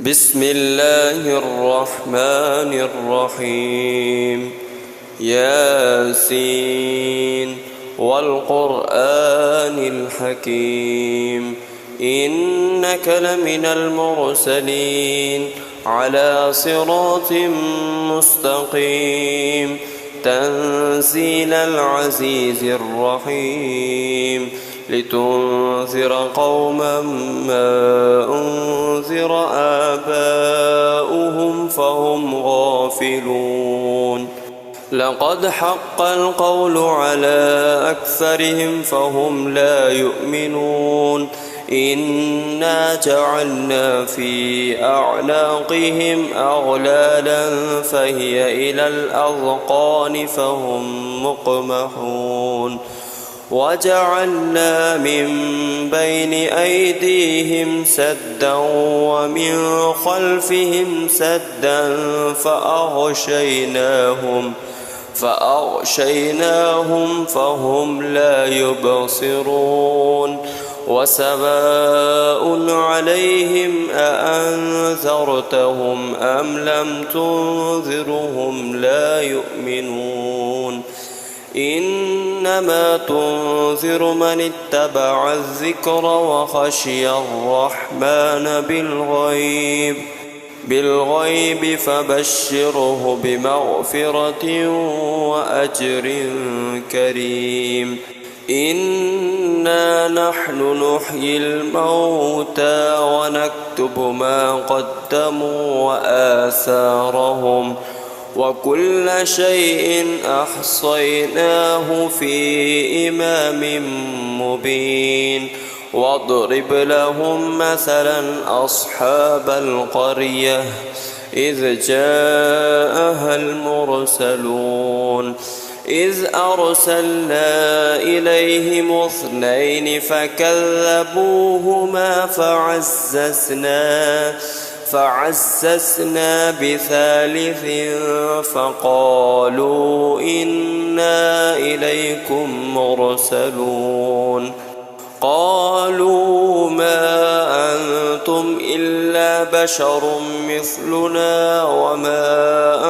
بسم الله الرحمن الرحيم. ياسين والقرآن الحكيم إنك لمن المرسلين على صراط مستقيم تنزيل العزيز الرحيم لتنذر قوما ما أنذر آباؤهم فهم غافلون. لقد حق القول على أكثرهم فهم لا يؤمنون. إنا جعلنا في أعناقهم أغلالا فهي إلى الأذقان فهم مقمحون. وجعلنا من بين أيديهم سدا ومن خلفهم سدا فأغشيناهم فهم لا يبصرون. وسواء عليهم أأنذرتهم أم لم تنذرهم لا يؤمنون. إنما تنذر من اتبع الذكر وخشي الرحمن بالغيب فبشره بمغفرة وأجر كريم. إنا نحن نحيي الموتى ونكتب ما قدموا وآثارهم وكل شيء أحصيناه في إمام مبين. واضرب لهم مثلا أصحاب القرية إذ جاءها المرسلون إذ أرسلنا إليهم 2 فكذبوهما فعززنا بثالث فقالوا إنا إليكم مرسلون. قالوا ما أنتم إلا بشر مثلنا وما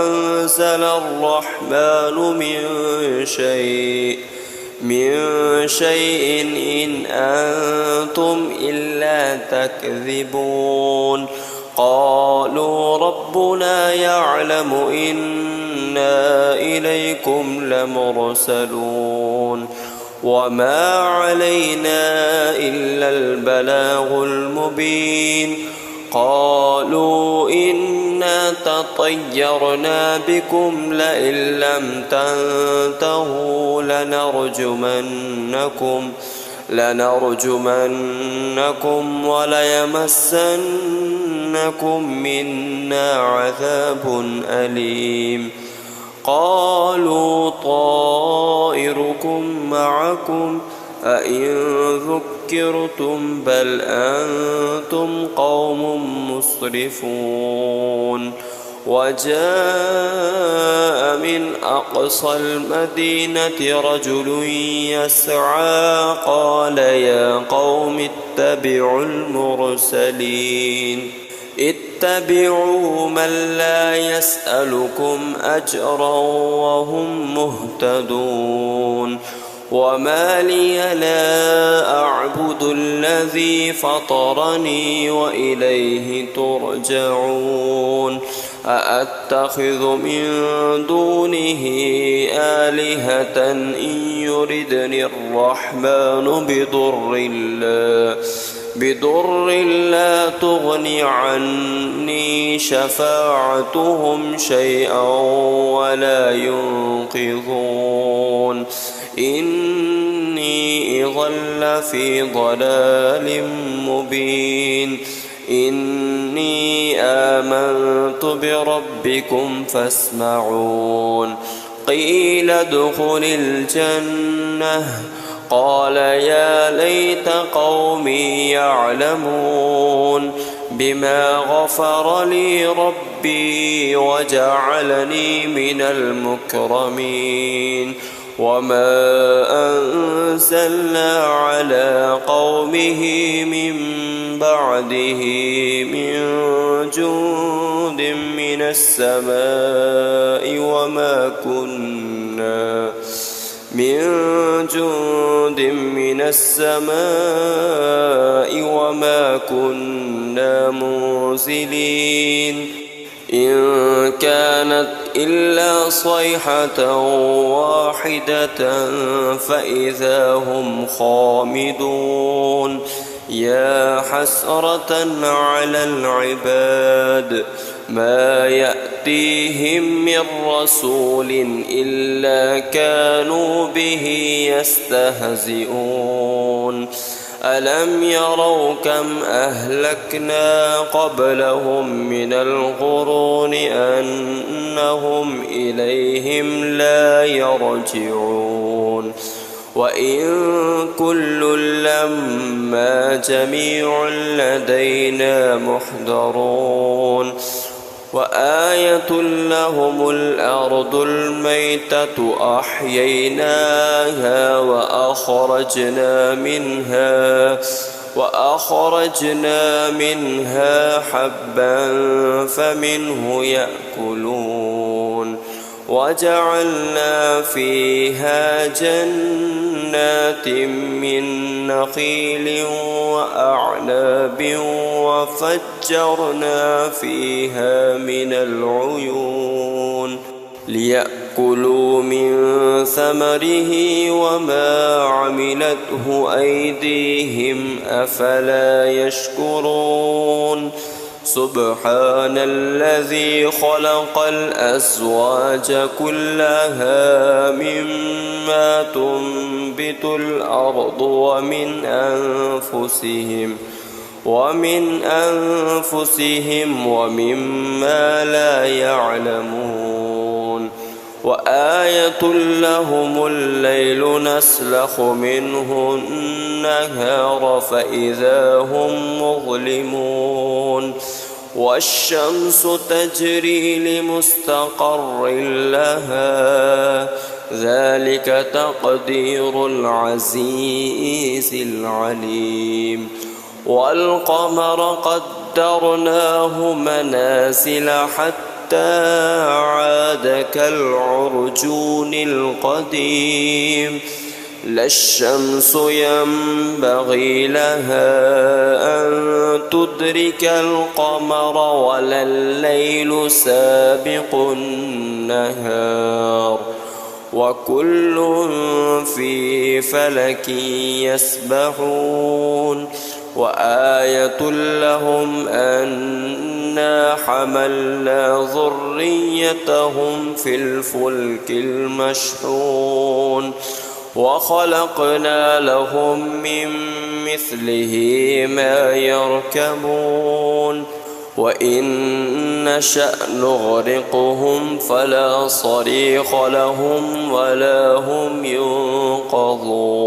أنزل الرحمن من شيء إن أنتم إلا تكذبون. قالوا ربنا يعلم إنا إليكم لمرسلون وما علينا إلا البلاغ المبين. قالوا إنا تطيرنا بكم لئن لم تنتهوا لنرجمنكم وليمسنكم منا عذاب أليم. قالوا طائركم معكم أئن ذكرتم بل أنتم قوم مسرفون. وجاء من أقصى المدينة رجل يسعى قال يا قوم اتبعوا المرسلين اتبعوا من لا يسألكم أجرا وهم مهتدون. وما لي لا أعبد الذي فطرني وإليه ترجعون. أأتخذ من دونه آلهة إن يردني الرحمن بضر لا تغني عني شفاعتهم شيئا ولا ينقذون. إني إذا لفي ضلال مبين. إني آمنت بربكم فاسمعون. قيل ادخل الجنة قال يا ليت قومي يعلمون بما غفر لي ربي وجعلني من المكرمين. وما أنزلنا على قومه من بعده من جند من السماء وما كنا منزلين إن كانت إلا صيحة واحدة فإذا هم خامدون يا حسرة على العباد ما يأتيهم من رسول إلا كانوا به يستهزئون ألم يروا كم أهلكنا قبلهم من القرون أنهم إليهم لا يرجعون وإن كل لما جميع لدينا محضرون وآية لهم الأرض الميتة أحييناها وأخرجنا منها حبا فمنه يأكلون وجعلنا فيها جنات من نخيل وأعناب وفجرنا فيها من العيون ليأكلوا من ثمره وما عملته أيديهم أفلا يشكرون سبحان الذي خلق الأزواج كلها مما تنبت الأرض ومن أنفسهم ومما لا يعلمون وآية لهم الليل نسلخ منه النهار فإذا هم مظلمون والشمس تجري لمستقر لها ذلك تقدير العزيز العليم والقمر قدرناه منازل حتى عاد كالعرجون القديم لا الشمس ينبغي لها أن تدرك القمر ولا الليل سابق النهار وكل في فلك يسبحون وآية لهم أنا حملنا ذريتهم في الفلك المشحون وخلقنا لهم من مثله ما يركبون وإن نشأ نغرقهم فلا صريخ لهم ولا هم ينقذون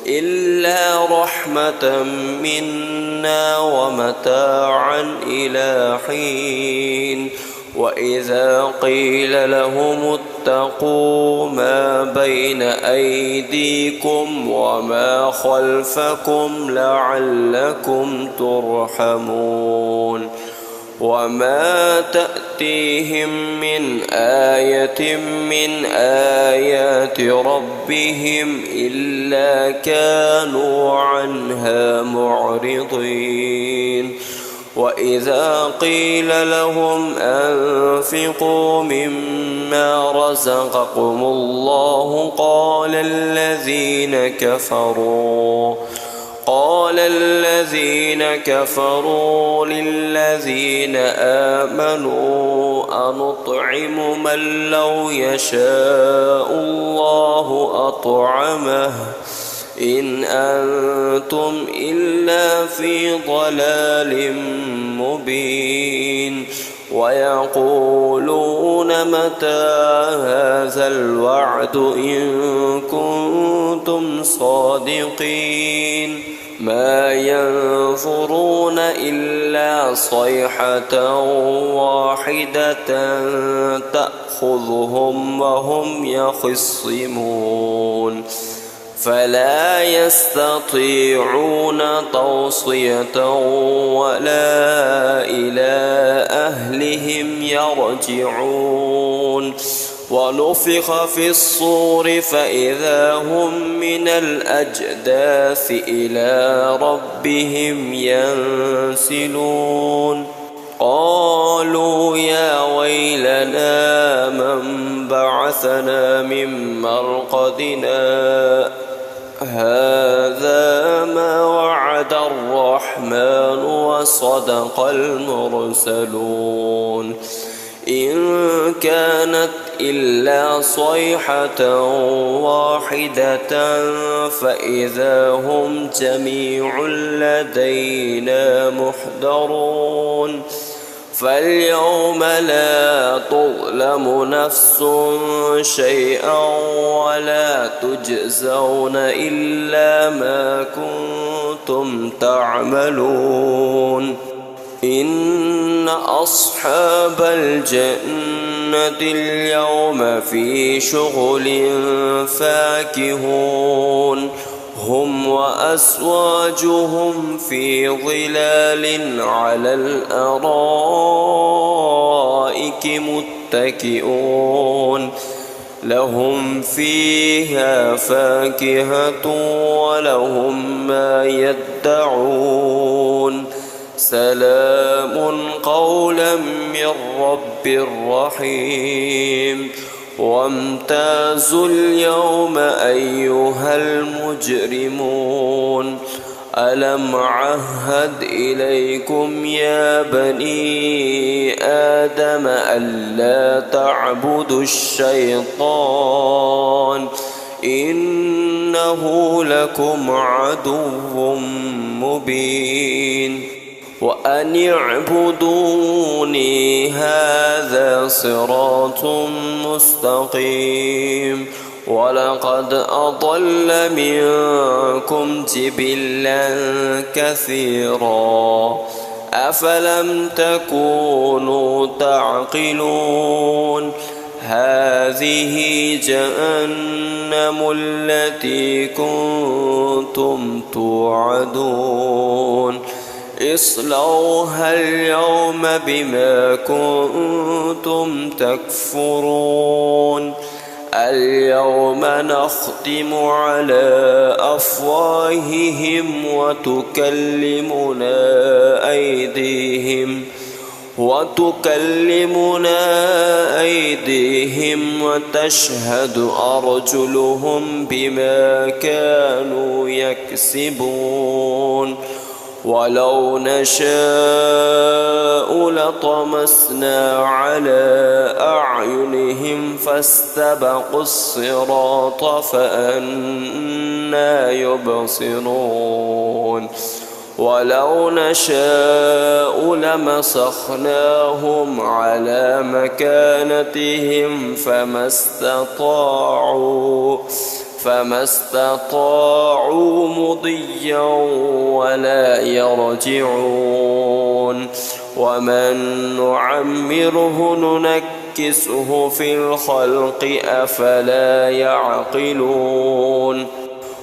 إلا رحمة منا ومتاعا إلى حين وإذا قيل لهم اتقوا ما بين أيديكم وما خلفكم لعلكم ترحمون وما تأتيهم من آية من آيات ربهم إلا كانوا عنها معرضين وإذا قيل لهم أنفقوا مما رزقكم الله قال الذين كفروا للذين آمنوا أنطعم من لو يشاء الله أطعمه إن أنتم إلا في ضلال مبين ويقولون متى هذا الوعد إن كنتم صادقين ما ينظرون إلا صيحة واحدة تأخذهم وهم يخصمون فلا يستطيعون توصية ولا إلى أهلهم يرجعون ونفخ في الصور فإذا هم من الأجداث إلى ربهم ينسلون قالوا يا ويلنا من بعثنا من مرقدنا هذا ما وعد الرحمن وصدق المرسلون إن كانت إلا صيحة واحدة فإذا هم جميع لدينا محضرون فاليوم لا تظلم نفس شيئا ولا تجزون إلا ما كنتم تعملون إن أصحاب الجنة اليوم في شغل فاكهون هم وأزواجهم في ظلال على الأرائك متكئون لهم فيها فاكهة ولهم ما يدعون سلام قولا من رب رحيم وامتازوا اليوم أيها المجرمون ألم عهد إليكم يا بني آدم ألا تعبدوا الشيطان إنه لكم عدو مبين وأن اعبدوني هذا صراط مستقيم ولقد أضل منكم جبلا كثيرا أفلم تكونوا تعقلون هذه جهنم التي كنتم توعدون اصلوها اليوم بما كنتم تكفرون اليوم نختم على أفواههم وتكلمنا أيديهم وتشهد أرجلهم بما كانوا يكسبون ولو نشاء لطمسنا على أعينهم فاستبقوا الصراط فأنى يبصرون ولو نشاء لمسخناهم على مكانتهم فما استطاعوا مضيا ولا يرجعون ومن نعمره ننكسه في الخلق أفلا يعقلون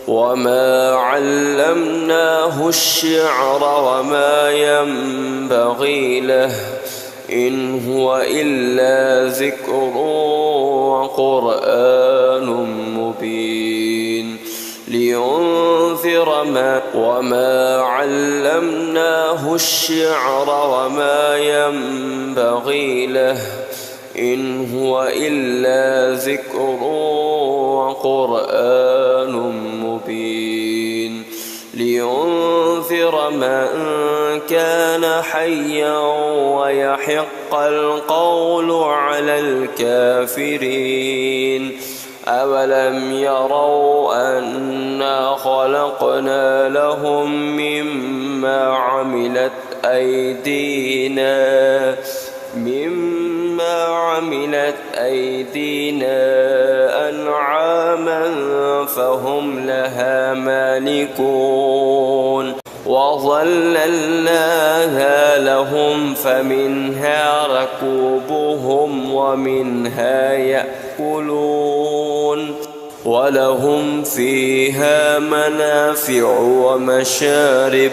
وما علمناه الشعر وما ينبغي له إن هو إلا ذكر وقرآن مبين لينذر وما علمناه الشعر وما ينبغي له إن هو إلا ذكر وقرآن مبين لينذر من كان حيا ويحق القول على الكافرين أولم يروا أنا خلقنا لهم مما عملت أيدينا أنعاما وهم لها مالكون وظللناها لهم فمنها ركوبهم ومنها يأكلون ولهم فيها منافع ومشارب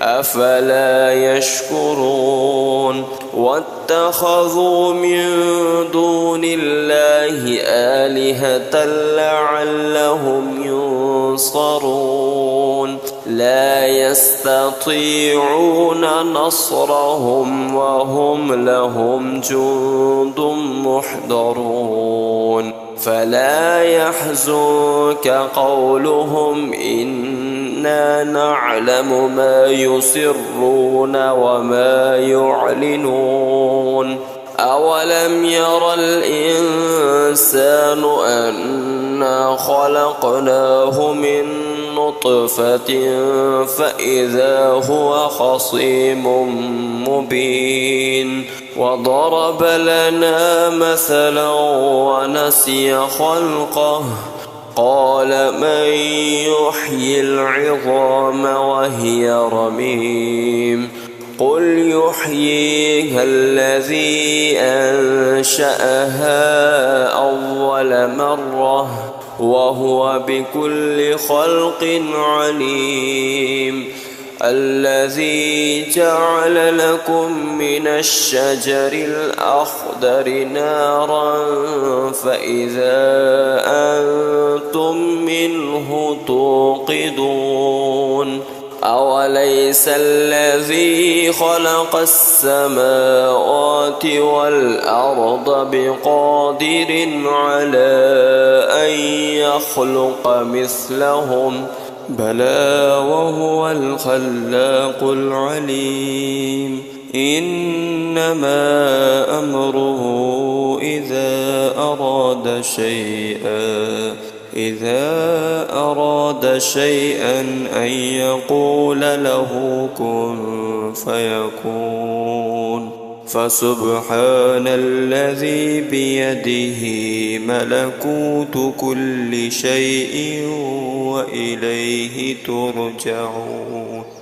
أفلا يشكرون واتخذوا من دون الله آلهة لعلهم ينصرون لا يستطيعون نصرهم وهم لهم جند محضرون فلا يحزنك قولهم إنا نعلم ما يسرون وما يعلنون أولم ير الإنسان أنا خلقناه من نطفة فإذا هو خصيم مبين وضرب لنا مثلا ونسي خلقه قال من يحيي العظام وهي رميم قل يحييها الذي أنشأها أول مرة وهو بكل خلق عليم الذي جعل لكم من الشجر الأخضر نارا فإذا أنتم منه توقدون أوليس الذي خلق السماوات والأرض بقادر على أن يخلق مثلهم بلى وهو الخلاق العليم إنما أمره إذا أراد شيئا أن يقول له كن فيكون فسبحان الذي بيده ملكوت كل شيء وإليه ترجعون.